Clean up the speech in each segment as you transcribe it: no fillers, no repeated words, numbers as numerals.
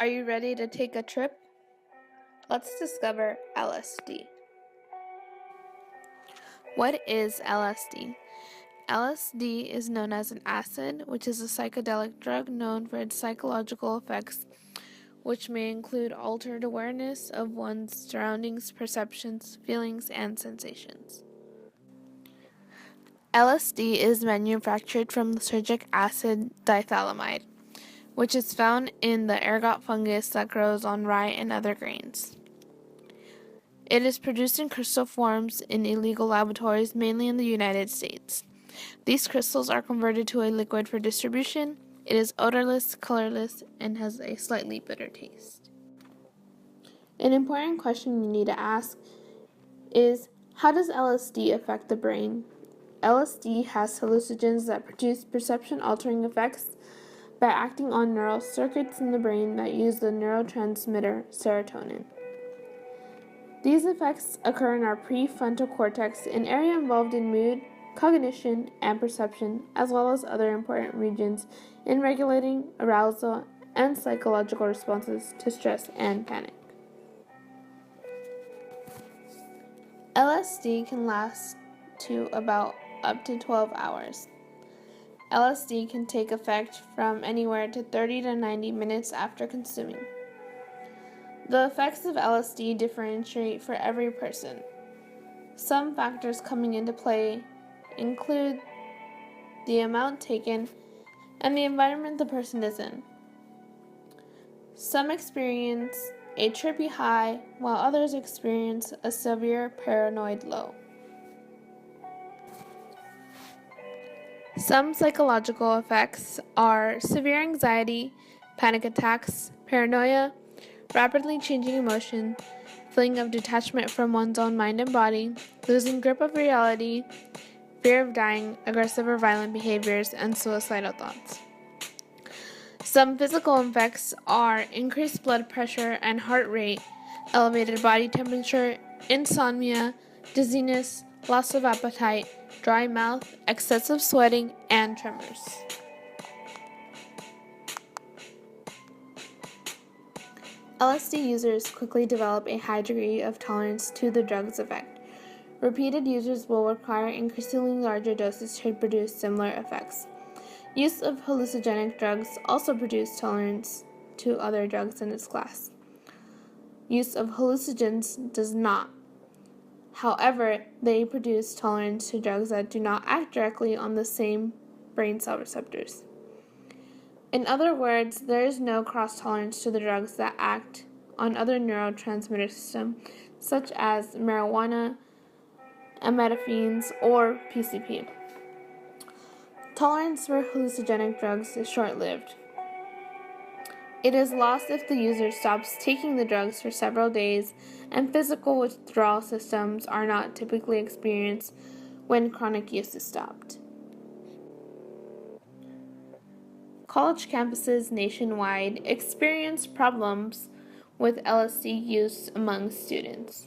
Are you ready to take a trip? Let's discover LSD. What is LSD? LSD is known as an acid, which is a psychedelic drug known for its psychological effects, which may include altered awareness of one's surroundings, perceptions, feelings, and sensations. LSD is manufactured from the lysergic acid diethylamide, which is found in the ergot fungus that grows on rye and other grains. It is produced in crystal forms in illegal laboratories, mainly in the United States. These crystals are converted to a liquid for distribution. It is odorless, colorless, and has a slightly bitter taste. An important question you need to ask is, how does LSD affect the brain? LSD has hallucinogens that produce perception-altering effects by acting on neural circuits in the brain that use the neurotransmitter serotonin. These effects occur in our prefrontal cortex, an area involved in mood, cognition, and perception, as well as other important regions in regulating arousal and psychological responses to stress and panic. LSD can last to about up to 12 hours. LSD can take effect from anywhere to 30 to 90 minutes after consuming. The effects of LSD differentiate for every person. Some factors coming into play include the amount taken and the environment the person is in. Some experience a trippy high, while others experience a severe paranoid low. Some psychological effects are severe anxiety, panic attacks, paranoia, rapidly changing emotion, feeling of detachment from one's own mind and body, losing grip of reality, fear of dying, aggressive or violent behaviors, and suicidal thoughts. Some physical effects are increased blood pressure and heart rate, elevated body temperature, insomnia, dizziness, loss of appetite, dry mouth, excessive sweating, and tremors. LSD users quickly develop a high degree of tolerance to the drug's effect. Repeated users will require increasingly larger doses to produce similar effects. Use of hallucinogenic drugs also produce tolerance to other drugs in its class. Use of hallucinogens does not. However, they produce tolerance to drugs that do not act directly on the same brain cell receptors. In other words, there is no cross-tolerance to the drugs that act on other neurotransmitter systems, such as marijuana, amphetamines, or PCP. Tolerance for hallucinogenic drugs is short-lived. It is lost if the user stops taking the drugs for several days, and physical withdrawal symptoms are not typically experienced when chronic use is stopped. College campuses nationwide experience problems with LSD use among students.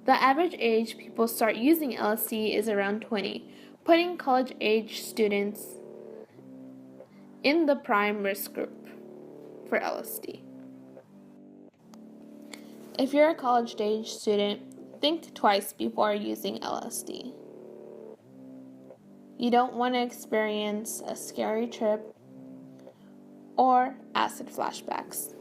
The average age people start using LSD is around 20, putting college-age students in the prime risk group for LSD. If you're a college-age student, think twice before using LSD. You don't want to experience a scary trip or acid flashbacks.